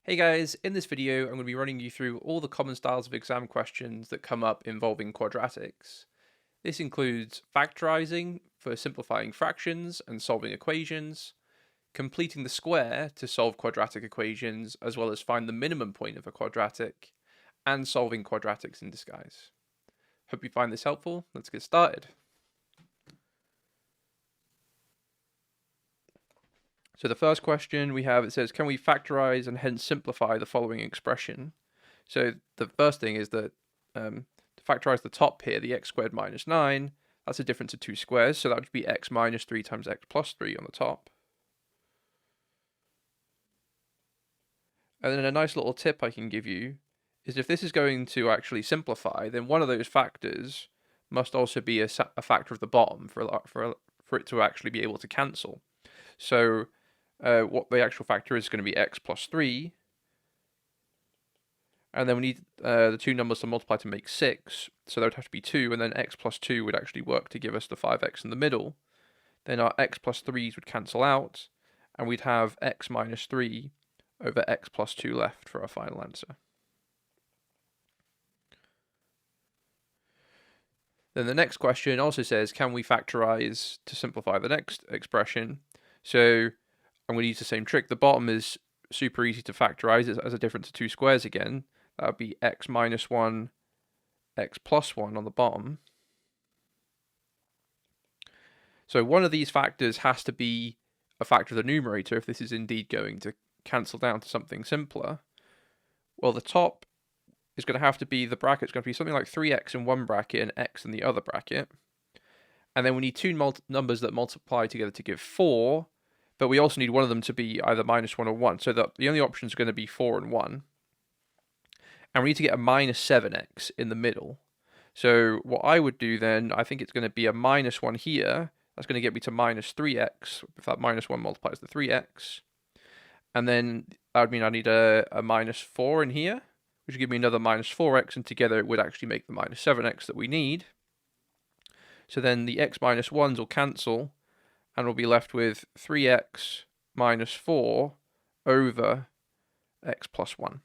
Hey guys, in this video I'm going to be running you through all the common styles of exam questions that come up involving quadratics. This includes factorising for simplifying fractions and solving equations, completing the square to solve quadratic equations as well as find the minimum point of a quadratic, and solving quadratics in disguise. Hope you find this helpful. Let's get started. So the first question we have, it says, can we factorize and hence simplify the following expression? So the first thing is that to factorize the top here, the x squared minus 9, that's a difference of two squares, so that would be x minus 3 times x plus 3 on the top. And then a nice little tip I can give you is if this is going to actually simplify, then one of those factors must also be a factor of the bottom for it to actually be able to cancel. So what the actual factor is going to be x plus 3, and then we need the two numbers to multiply to make 6, so that would have to be 2, and then x plus 2 would actually work to give us the 5x in the middle. Then our x plus 3's would cancel out, and we'd have x minus 3 over x plus 2 left for our final answer. Then the next question also says, can we factorize to simplify the next expression? So I'm going to use the same trick. The bottom is super easy to factorize as a difference of two squares again. That would be x minus 1, x plus 1 on the bottom. So one of these factors has to be a factor of the numerator if this is indeed going to cancel down to something simpler. Well, the top is going to have to be, the bracket's going to be something like 3x in one bracket and x in the other bracket. And then we need two numbers that multiply together to give 4. But we also need one of them to be either minus 1 or 1. So the only options are going to be 4 and 1. And we need to get a minus 7x in the middle. So what I would do then, I think it's going to be a minus 1 here. That's going to get me to minus 3x, if that minus 1 multiplies the 3x. And then that would mean I need a minus 4 in here, which would give me another minus 4x, and together it would actually make the minus 7x that we need. So then the x minus 1s will cancel, and we'll be left with 3x minus 4 over x plus 1.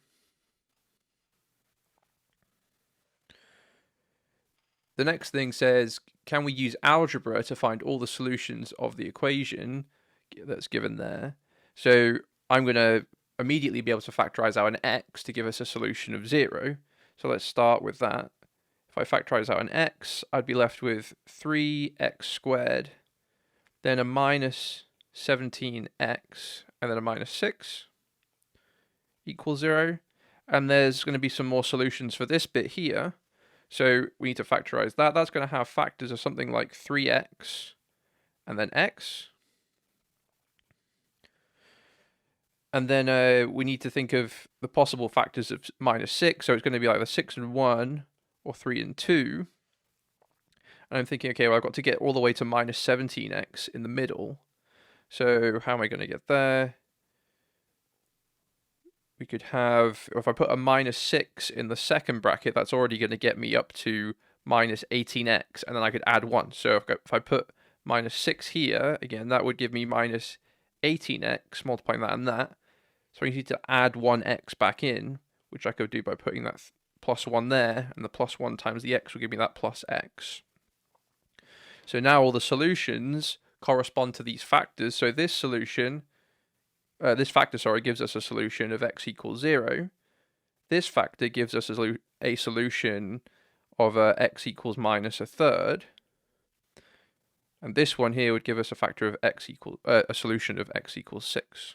The next thing says, can we use algebra to find all the solutions of the equation that's given there? So I'm going to immediately be able to factorize out an x to give us a solution of 0. So let's start with that. If I factorize out an x, I'd be left with 3x squared, then a minus 17x, and then a minus 6 equals 0. And there's going to be some more solutions for this bit here. So we need to factorize that. That's going to have factors of something like 3x and then x. And then we need to think of the possible factors of minus 6. So it's going to be either 6 and 1 or 3 and 2. And I'm thinking, okay, well, I've got to get all the way to minus 17x in the middle. So how am I going to get there? We could have, if I put a minus 6 in the second bracket, that's already going to get me up to minus 18x, and then I could add 1. So if I put minus 6 here, again, that would give me minus 18x, multiplying that and that. So I need to add 1x back in, which I could do by putting that plus 1 there, and the plus 1 times the x will give me that plus x. So now all the solutions correspond to these factors. So this solution, this factor, gives us a solution of x equals 0. This factor gives us a solution of x equals minus a third. And this one here would give us a factor of x equals a solution of x equals 6.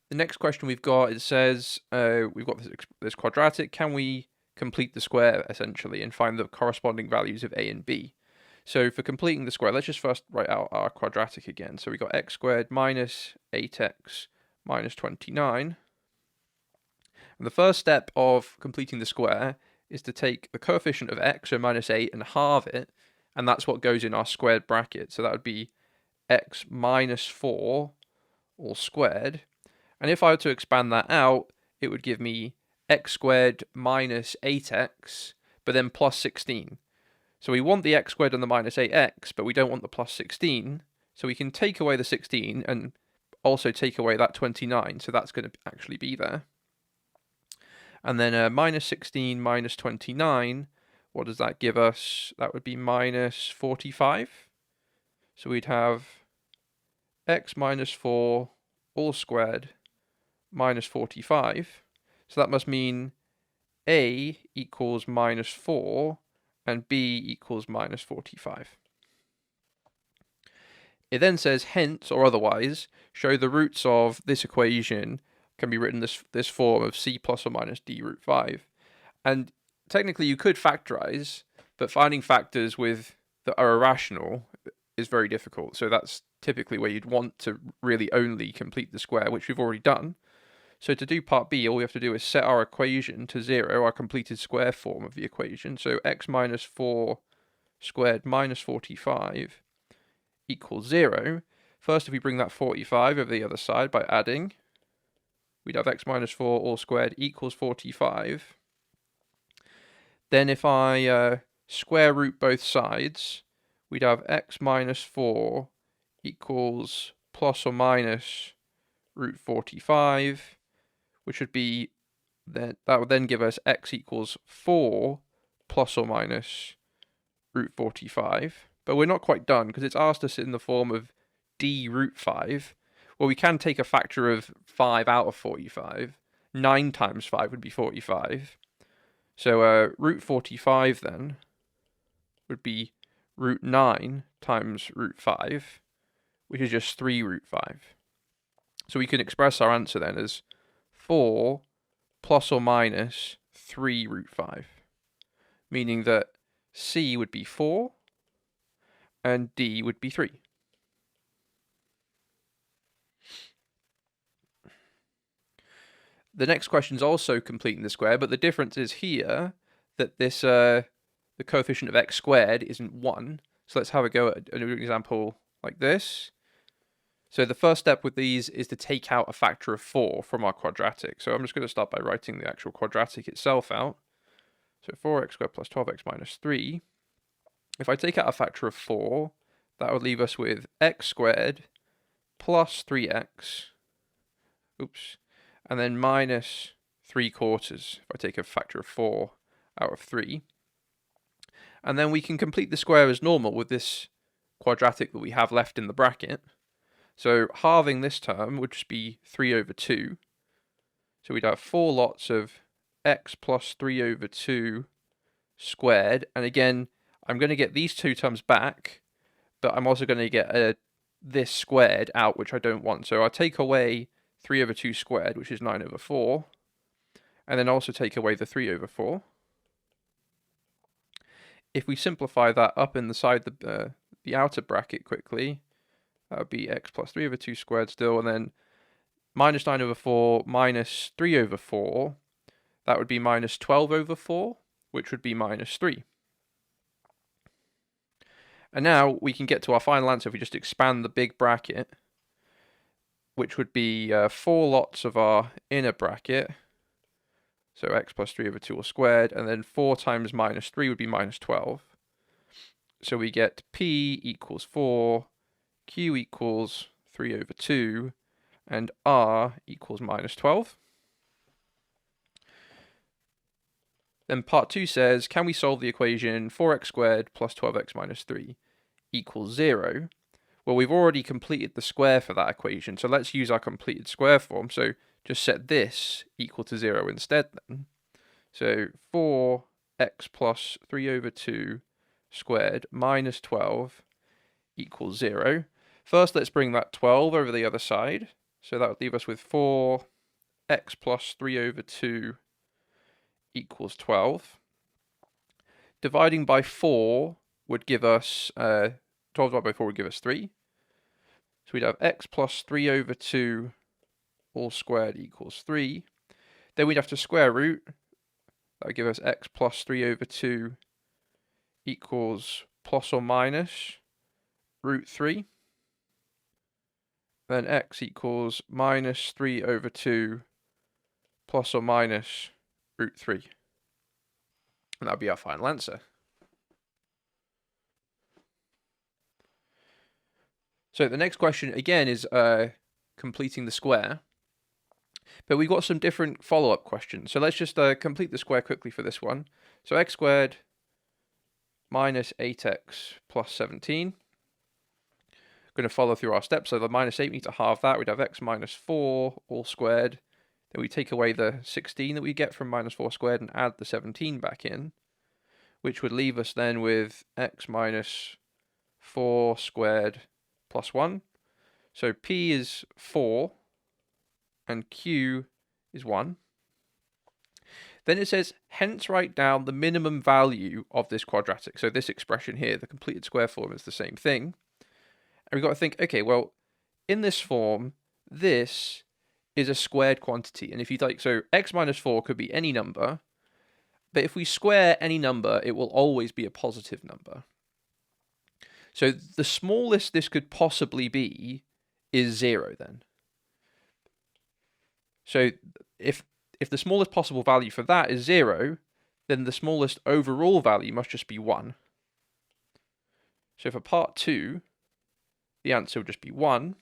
The next question we've got, it says we've got this quadratic. Can we complete the square essentially and find the corresponding values of a and b? So for completing the square, let's just first write out our quadratic again. So we got x squared minus 8x minus 29. And the first step of completing the square is to take the coefficient of x, so minus 8, and halve it, and that's what goes in our squared bracket. So that would be x minus 4 all squared. And if I were to expand that out, it would give me x squared minus 8x, but then plus 16. So we want the x squared and the minus 8x, but we don't want the plus 16. So we can take away the 16 and also take away that 29, so that's going to actually be there. And then minus 16 minus 29, what does that give us? That would be minus 45. So we'd have x minus 4 all squared minus 45. So that must mean a equals minus 4 and b equals minus 45. It then says, hence or otherwise, show the roots of this equation can be written this form of c plus or minus d root 5. And technically you could factorize, but finding factors that are irrational is very difficult. So that's typically where you'd want to really only complete the square, which we've already done. So to do part B, all we have to do is set our equation to 0, our completed square form of the equation. So x minus 4 squared minus 45 equals 0. First, if we bring that 45 over the other side by adding, we'd have x minus 4 all squared equals 45. Then if I square root both sides, we'd have x minus 4 equals plus or minus root 45, which would be, that would then give us x equals 4 plus or minus root 45. But we're not quite done, because it's asked us in the form of d root 5. Well, we can take a factor of 5 out of 45. 9 times 5 would be 45. So root 45 then would be root 9 times root 5, which is just 3 root 5. So we can express our answer then as 4 plus or minus 3 root 5, meaning that c would be 4 and d would be 3. The next question is also completing the square, but the difference is here that this the coefficient of x squared isn't 1. So let's have a go at an example like this. So the first step with these is to take out a factor of 4 from our quadratic. So I'm just going to start by writing the actual quadratic itself out. So 4x squared plus 12x minus 3. If I take out a factor of 4, that would leave us with x squared plus 3x, and then minus 3/4 if I take a factor of 4 out of 3. And then we can complete the square as normal with this quadratic that we have left in the bracket. So halving this term would just be 3 over 2. So we'd have 4 lots of x plus 3 over 2 squared. And again, I'm going to get these two terms back, but I'm also going to get this squared out, which I don't want. So I'll take away 3 over 2 squared, which is 9 over 4. And then also take away the 3 over 4. If we simplify that up inside the outer bracket quickly, that would be x plus 3 over 2 squared still, and then minus 9 over 4 minus 3 over 4. That would be minus 12 over 4, which would be minus 3. And now we can get to our final answer if we just expand the big bracket, which would be 4 lots of our inner bracket. So x plus 3 over 2 all squared, and then 4 times minus 3 would be minus 12. So we get p equals 4, q equals 3 over 2, and r equals minus 12. Then part 2 says, can we solve the equation 4x squared plus 12x minus 3 equals 0? Well, we've already completed the square for that equation, so let's use our completed square form. So just set this equal to 0 instead then. So 4x plus 3 over 2 squared minus 12 equals 0. First, let's bring that 12 over the other side. So that would leave us with 4x plus 3 over 2 equals 12. Dividing by 4 would give us, 12 divided by 4 would give us 3. So we'd have x plus 3 over 2 all squared equals 3. Then we'd have to square root. That would give us x plus 3 over 2 equals plus or minus root 3. Then x equals minus 3 over 2 plus or minus root 3. And that would be our final answer. So the next question again is completing the square. But we've got some different follow-up questions. So let's just complete the square quickly for this one. So x squared minus 8x plus 17. Going to follow through our steps. So the minus 8, we need to halve that. We'd have x minus 4 all squared. Then we take away the 16 that we get from minus 4 squared and add the 17 back in, which would leave us then with x minus 4 squared plus 1. So p is 4 and q is 1. Then it says, hence write down the minimum value of this quadratic. So this expression here, the completed square form, is the same thing. And we've got to think, okay, well, in this form, this is a squared quantity. And if you like, so x minus 4 could be any number, but if we square any number, it will always be a positive number. So the smallest this could possibly be is 0 then. So if the smallest possible value for that is 0, then the smallest overall value must just be 1. So for part 2, the answer would just be 1.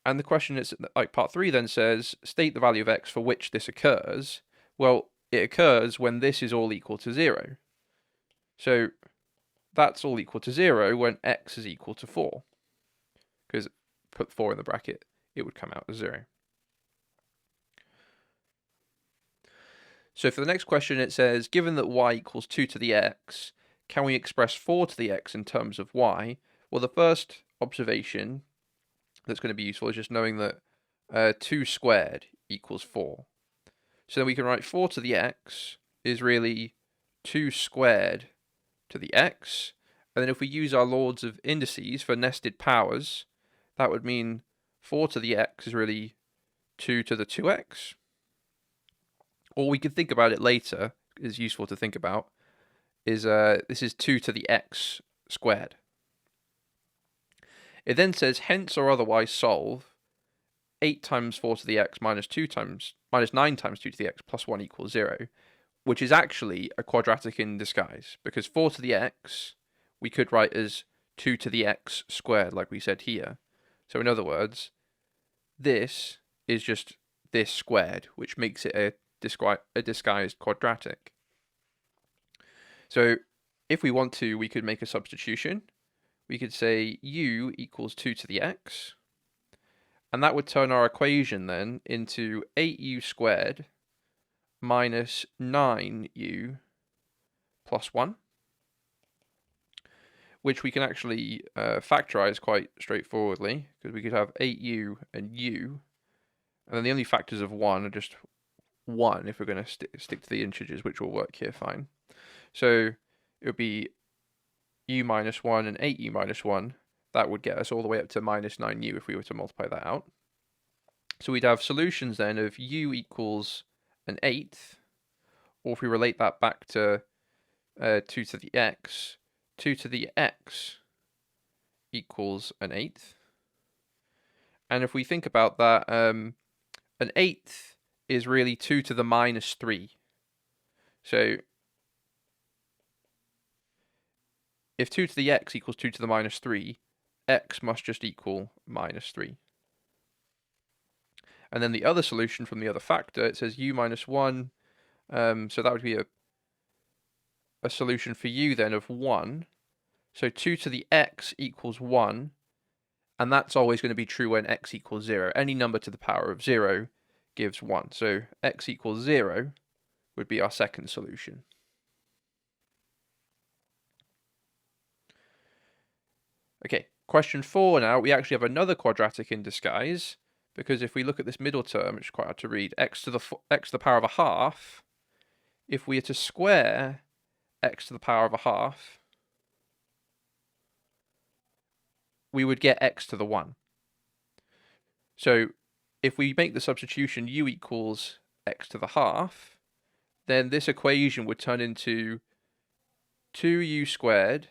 And the question is, like part 3 then says, state the value of x for which this occurs. Well, it occurs when this is all equal to 0. So that's all equal to 0 when x is equal to 4. Because put 4 in the bracket, it would come out as 0. So for the next question, it says, given that y equals 2 to the x, can we express 4 to the x in terms of y? Well, the first observation that's going to be useful is just knowing that 2 squared equals 4. So then we can write 4 to the x is really 2 squared to the x. And then if we use our laws of indices for nested powers, that would mean 4 to the x is really 2 to the 2x. Or we could think about it later, is useful to think about, is this is 2 to the x squared. It then says, hence or otherwise solve 8 times 4 to the x minus 9 times 2 to the x plus 1 equals 0, which is actually a quadratic in disguise, because 4 to the x we could write as 2 to the x squared, like we said here. So in other words, this is just this squared, which makes it a disguised quadratic. So if we want to, we could make a substitution. We could say u equals 2 to the x, and that would turn our equation then into 8u squared minus 9u plus 1, which we can actually factorize quite straightforwardly, because we could have 8u and u, and then the only factors of 1 are just 1 if we're going to stick to the integers, which will work here fine. So it would be u minus 1 and 8u minus 1. That would get us all the way up to minus 9u if we were to multiply that out. So we'd have solutions then of u equals an eighth, or if we relate that back to 2 to the x, 2 to the x equals an eighth. And if we think about that, an eighth is really 2 to the minus 3. So if 2 to the x equals 2 to the minus 3, x must just equal minus 3. And then the other solution from the other factor, it says u minus 1. So that would be a solution for u then of 1. So 2 to the x equals 1. And that's always going to be true when x equals 0. Any number to the power of 0 gives 1. So x equals 0 would be our second solution. Okay, question 4 now. We actually have another quadratic in disguise, because if we look at this middle term, which is quite hard to read, x to the power of a half, if we are to square x to the power of a half, we would get x to the 1. So if we make the substitution u equals x to the half, then this equation would turn into 2u squared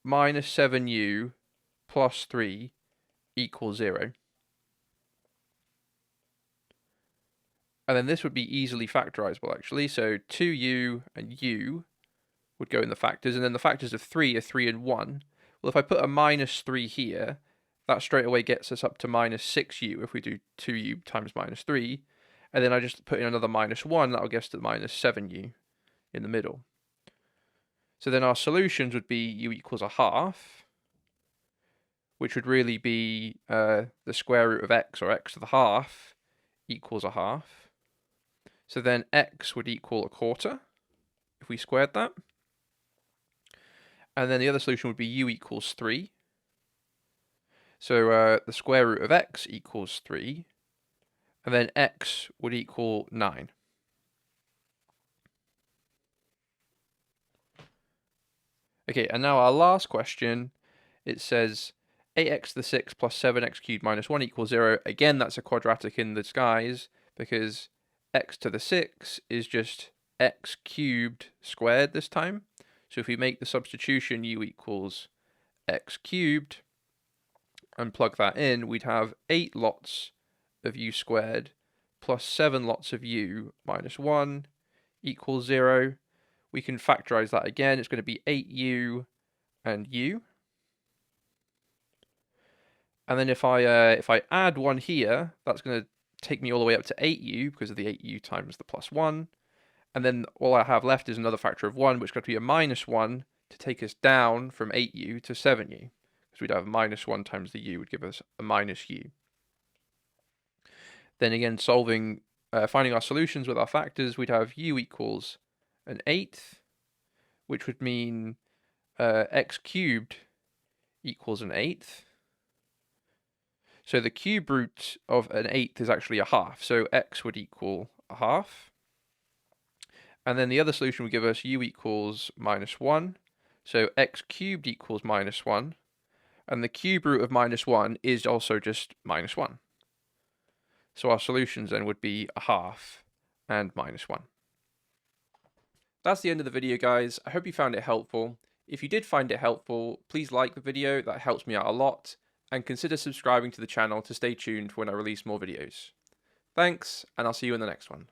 minus 7u plus 3 equals 0. And then this would be easily factorizable, actually. So 2u and u would go in the factors, and then the factors of 3 are 3 and 1. Well, if I put a minus 3 here, that straight away gets us up to minus 6u if we do 2u times minus 3. And then I just put in another minus 1, that'll get us to minus 7u in the middle. So then our solutions would be u equals a half, which would really be the square root of x, or x to the half, equals a half. So then x would equal a quarter, if we squared that. And then the other solution would be u equals 3. So the square root of x equals 3, and then x would equal 9. Okay, and now our last question, it says 8x to the 6 plus 7x cubed minus 1 equals 0. Again, that's a quadratic in disguise, because x to the 6 is just x cubed squared this time. So if we make the substitution u equals x cubed, and plug that in, we'd have 8 lots of u squared plus 7 lots of u minus 1 equals 0. We can factorize that again. It's going to be 8u and u. And then if I add 1 here, that's going to take me all the way up to 8u because of the 8u times the plus 1. And then all I have left is another factor of 1, which is going to be a minus 1 to take us down from 8u to 7u. So we'd have minus 1 times the u would give us a minus u. Then again, finding our solutions with our factors, we'd have u equals an eighth, which would mean x cubed equals an eighth. So the cube root of an eighth is actually a half, so x would equal a half. And then the other solution would give us u equals minus 1, so x cubed equals minus 1. And the cube root of minus 1 is also just minus 1. So our solutions then would be a half and minus 1. That's the end of the video, guys. I hope you found it helpful. If you did find it helpful, please like the video, that helps me out a lot, and consider subscribing to the channel to stay tuned for when I release more videos. Thanks, and I'll see you in the next one.